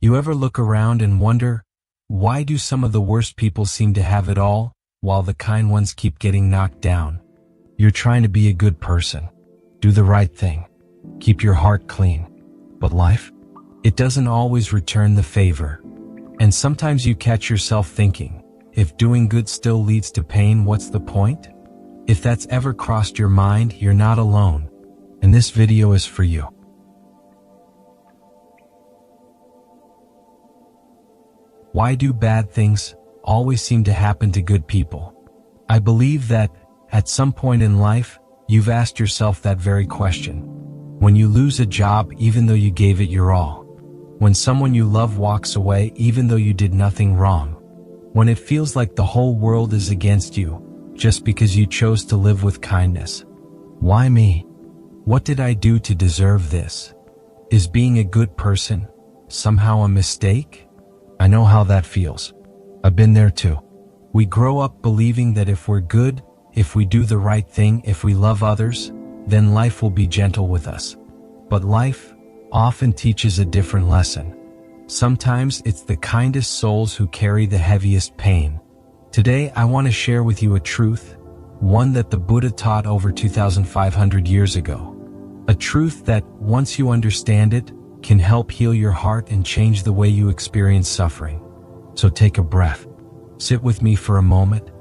You ever look around and wonder, why do some of the worst people seem to have it all, while the kind ones keep getting knocked down? You're trying to be a good person. Do the right thing. Keep your heart clean. But life? It doesn't always return the favor. And sometimes you catch yourself thinking, if doing good still leads to pain, what's the point? If that's ever crossed your mind, you're not alone. And this video is for you. Why do bad things always seem to happen to good people? I believe that, at some point in life, you've asked yourself that very question. When you lose a job even though you gave it your all. When someone you love walks away even though you did nothing wrong. When it feels like the whole world is against you, just because you chose to live with kindness. Why me? What did I do to deserve this? Is being a good person somehow a mistake? I know how that feels. I've been there too. We grow up believing that if we're good, if we do the right thing, if we love others, then life will be gentle with us. But life often teaches a different lesson. Sometimes it's the kindest souls who carry the heaviest pain. Today I want to share with you a truth, one that the Buddha taught over 2,500 years ago. A truth that, once you understand it, can help heal your heart and change the way you experience suffering. So take a breath. Sit with me for a moment,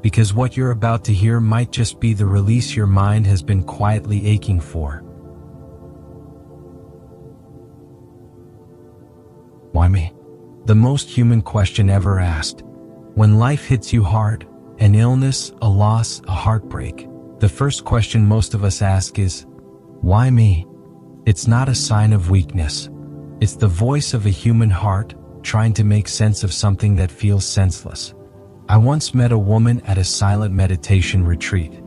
because what you're about to hear might just be the release your mind has been quietly aching for. Why me? The most human question ever asked. When life hits you hard, an illness, a loss, a heartbreak, the first question most of us ask is, why me? It's not a sign of weakness. It's the voice of a human heart trying to make sense of something that feels senseless. I once met a woman at a silent meditation retreat.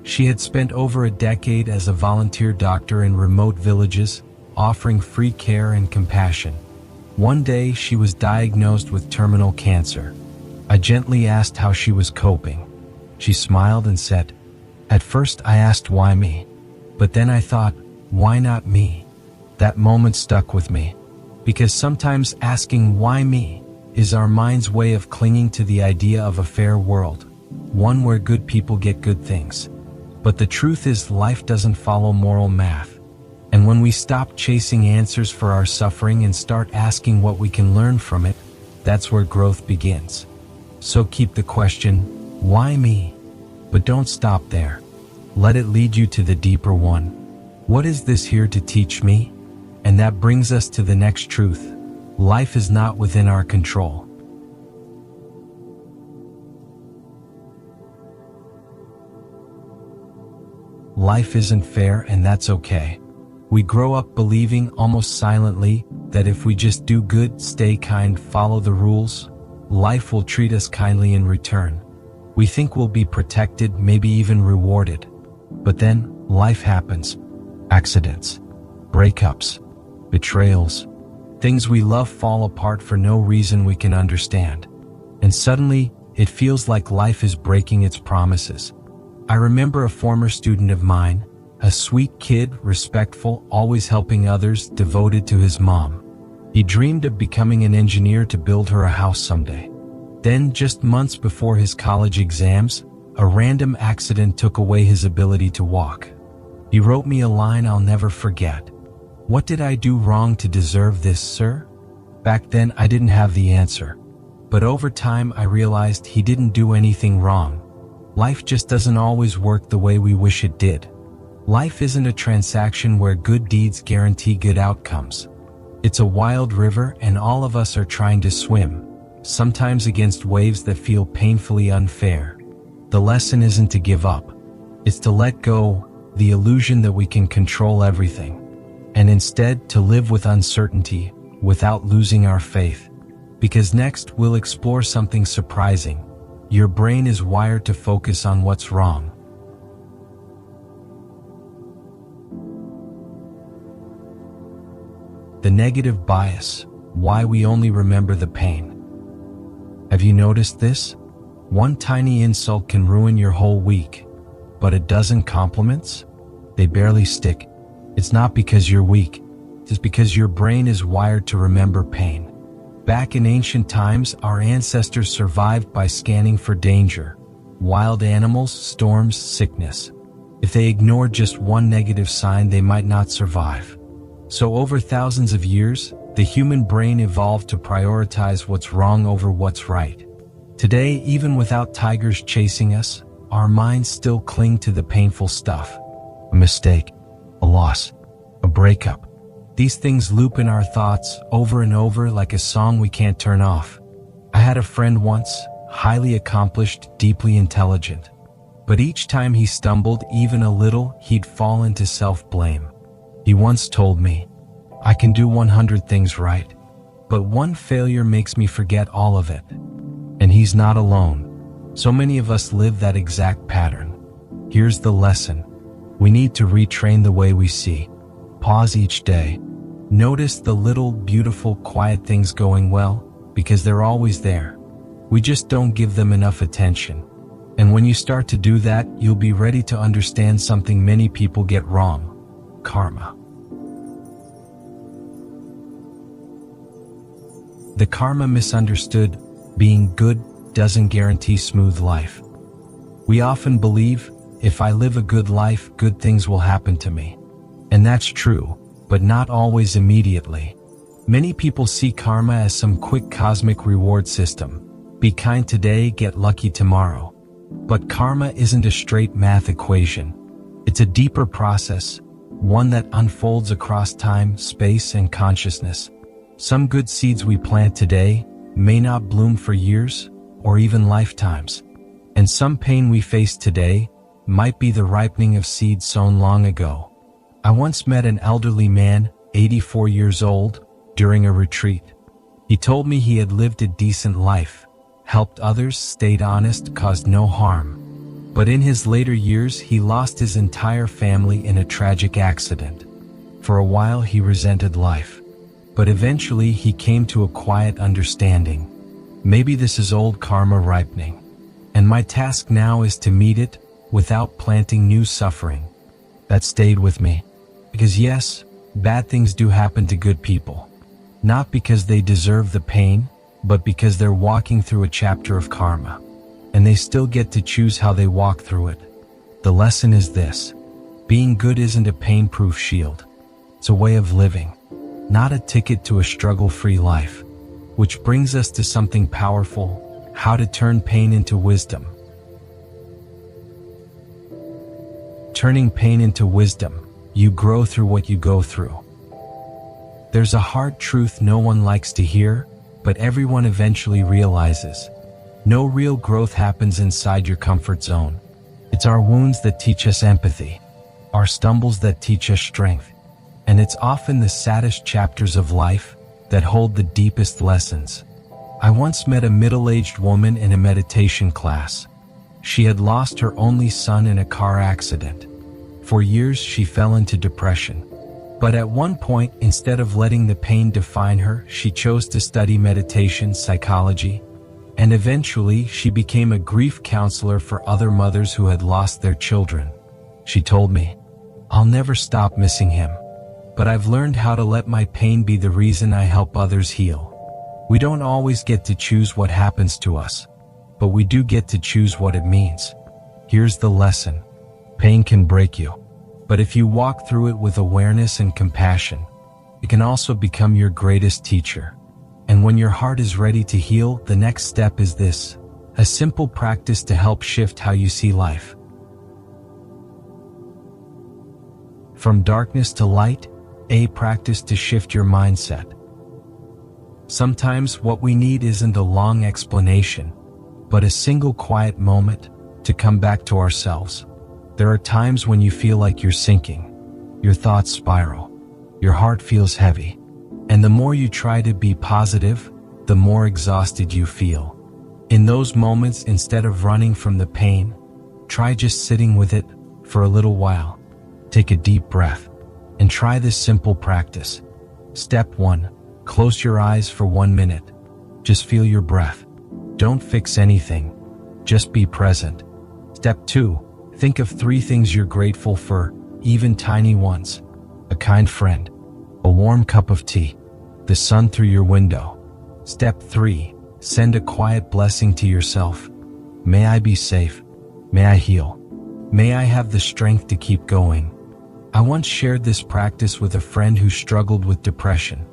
She had spent over a decade as a volunteer doctor in remote villages, offering free care and compassion. One day she was diagnosed with terminal cancer. I gently asked how she was coping. She smiled and said, "At first I asked why me, but then I thought, why not me?" That moment stuck with me, because sometimes asking why me is our mind's way of clinging to the idea of a fair world, one where good people get good things. But the truth is, life doesn't follow moral math. And when we stop chasing answers for our suffering and start asking what we can learn from it, that's where growth begins. So keep the question, why me? But don't stop there. Let it lead you to the deeper one. What is this here to teach me? And that brings us to the next truth. Life is not within our control. Life isn't fair, and that's okay. We grow up believing almost silently that if we just do good, stay kind, follow the rules, life will treat us kindly in return. We think we'll be protected, maybe even rewarded. But then, life happens. Accidents, breakups, betrayals. Things we love fall apart for no reason we can understand. And suddenly, it feels like life is breaking its promises. I remember a former student of mine, a sweet kid, respectful, always helping others, devoted to his mom. He dreamed of becoming an engineer to build her a house someday. Then, just months before his college exams, a random accident took away his ability to walk. He wrote me a line I'll never forget. "What did I do wrong to deserve this, sir?" Back then I didn't have the answer. But over time I realized he didn't do anything wrong. Life just doesn't always work the way we wish it did. Life isn't a transaction where good deeds guarantee good outcomes. It's a wild river, and all of us are trying to swim, sometimes against waves that feel painfully unfair. The lesson isn't to give up. It's to let go the illusion that we can control everything, and instead to live with uncertainty without losing our faith. Because next we'll explore something surprising. Your brain is wired to focus on what's wrong. The negative bias, why we only remember the pain. Have you noticed this? One tiny insult can ruin your whole week, but a dozen compliments? They barely stick. It's not because you're weak, it's because your brain is wired to remember pain. Back in ancient times, our ancestors survived by scanning for danger, wild animals, storms, sickness. If they ignored just one negative sign, they might not survive. So over thousands of years, the human brain evolved to prioritize what's wrong over what's right. Today, even without tigers chasing us, our minds still cling to the painful stuff. A mistake, a loss, a breakup. These things loop in our thoughts over and over like a song we can't turn off. I had a friend once, highly accomplished, deeply intelligent. But each time he stumbled even a little, he'd fall into self-blame. He once told me, "I can do 100 things right, but one failure makes me forget all of it." And he's not alone. So many of us live that exact pattern. Here's the lesson. We need to retrain the way we see. Pause each day. Notice the little, beautiful, quiet things going well, because they're always there. We just don't give them enough attention. And when you start to do that, you'll be ready to understand something many people get wrong: karma. The karma misunderstood. Being good doesn't guarantee smooth life. We often believe, if I live a good life, good things will happen to me. And that's true, but not always immediately. Many people see karma as some quick cosmic reward system. Be kind today, get lucky tomorrow. But karma isn't a straight math equation. It's a deeper process, one that unfolds across time, space, and consciousness. Some good seeds we plant today may not bloom for years or even lifetimes. And some pain we face today might be the ripening of seeds sown long ago. I once met an elderly man, 84 years old, during a retreat. He told me he had lived a decent life, helped others, stayed honest, caused no harm. But in his later years, he lost his entire family in a tragic accident. For a while, he resented life. But eventually, he came to a quiet understanding. Maybe this is old karma ripening. And my task now is to meet it without planting new suffering. That stayed with me. Because yes, bad things do happen to good people. Not because they deserve the pain, but because they're walking through a chapter of karma. And they still get to choose how they walk through it. The lesson is this: being good isn't a pain-proof shield. It's a way of living, not a ticket to a struggle-free life. Which brings us to something powerful: how to turn pain into wisdom. Turning pain into wisdom. You grow through what you go through. There's a hard truth no one likes to hear, but everyone eventually realizes. No real growth happens inside your comfort zone. It's our wounds that teach us empathy, our stumbles that teach us strength, and it's often the saddest chapters of life that hold the deepest lessons. I once met a middle-aged woman in a meditation class. She had lost her only son in a car accident. For years, she fell into depression. But at one point, instead of letting the pain define her, she chose to study meditation, psychology, and eventually she became a grief counselor for other mothers who had lost their children. She told me, "I'll never stop missing him, but I've learned how to let my pain be the reason I help others heal." We don't always get to choose what happens to us, but we do get to choose what it means. Here's the lesson: pain can break you, but if you walk through it with awareness and compassion, it can also become your greatest teacher. And when your heart is ready to heal, the next step is this: a simple practice to help shift how you see life. From darkness to light, a practice to shift your mindset. Sometimes what we need isn't a long explanation, but a single quiet moment to come back to ourselves. There are times when you feel like you're sinking, your thoughts spiral, your heart feels heavy, and the more you try to be positive, the more exhausted you feel. In those moments, instead of running from the pain, try just sitting with it for a little while. Take a deep breath and try this simple practice. Step 1. Close your eyes for 1 minute. Just feel your breath. Don't fix anything. Just be present. Step 2. Think of 3 things you're grateful for, even tiny ones. A kind friend, a warm cup of tea, the sun through your window. Step 3. Send a quiet blessing to yourself. May I be safe. May I heal. May I have the strength to keep going. I once shared this practice with a friend who struggled with depression.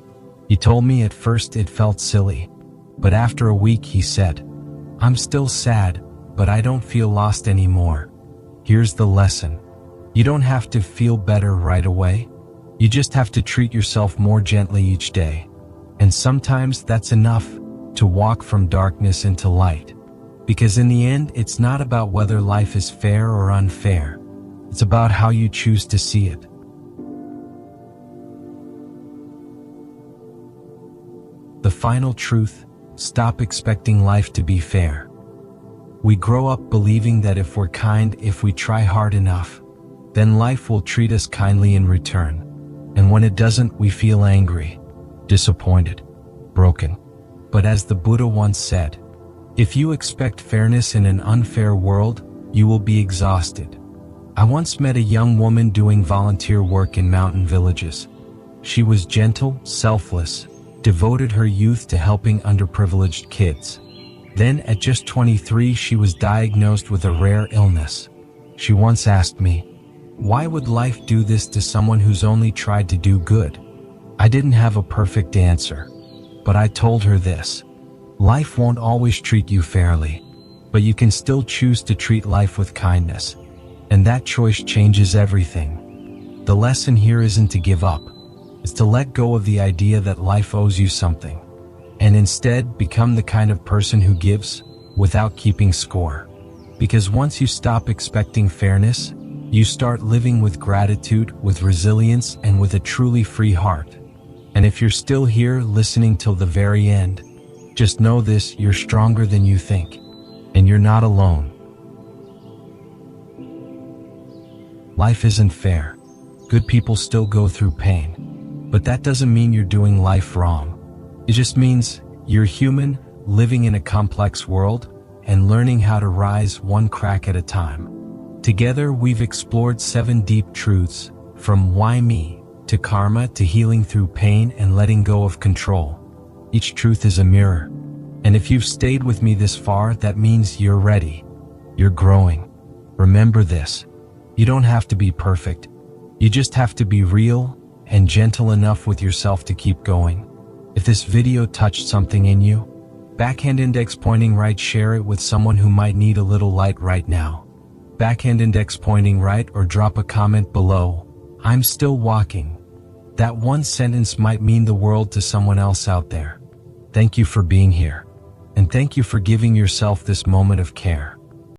He told me at first it felt silly, but after a week he said, "I'm still sad, but I don't feel lost anymore." Here's the lesson. You don't have to feel better right away. You just have to treat yourself more gently each day. And sometimes that's enough to walk from darkness into light. Because in the end, it's not about whether life is fair or unfair. It's about how you choose to see it. The final truth: stop expecting life to be fair. We grow up believing that if we're kind, if we try hard enough, then life will treat us kindly in return. And when it doesn't, we feel angry, disappointed, broken. But as the Buddha once said, if you expect fairness in an unfair world, you will be exhausted. I once met a young woman doing volunteer work in mountain villages. She was gentle, selfless, devoted her youth to helping underprivileged kids. Then at just 23, she was diagnosed with a rare illness. She once asked me, "Why would life do this to someone who's only tried to do good?" I didn't have a perfect answer, but I told her this: life won't always treat you fairly, but you can still choose to treat life with kindness. And that choice changes everything. The lesson here isn't to give up. It's to let go of the idea that life owes you something, and instead become the kind of person who gives without keeping score. Because once you stop expecting fairness, you start living with gratitude, with resilience, and with a truly free heart. And if you're still here listening till the very end, just know this: you're stronger than you think, and you're not alone. Life isn't fair. Good people still go through pain. But that doesn't mean you're doing life wrong. It just means you're human, living in a complex world, and learning how to rise one crack at a time. Together, we've explored 7 deep truths, from why me, to karma, to healing through pain and letting go of control. Each truth is a mirror. And if you've stayed with me this far, that means you're ready. You're growing. Remember this: you don't have to be perfect. You just have to be real and gentle enough with yourself to keep going. If this video touched something in you, backhand index pointing right, share it with someone who might need a little light right now. Backhand index pointing right, or drop a comment below. I'm still walking. That one sentence might mean the world to someone else out there. Thank you for being here. And thank you for giving yourself this moment of care.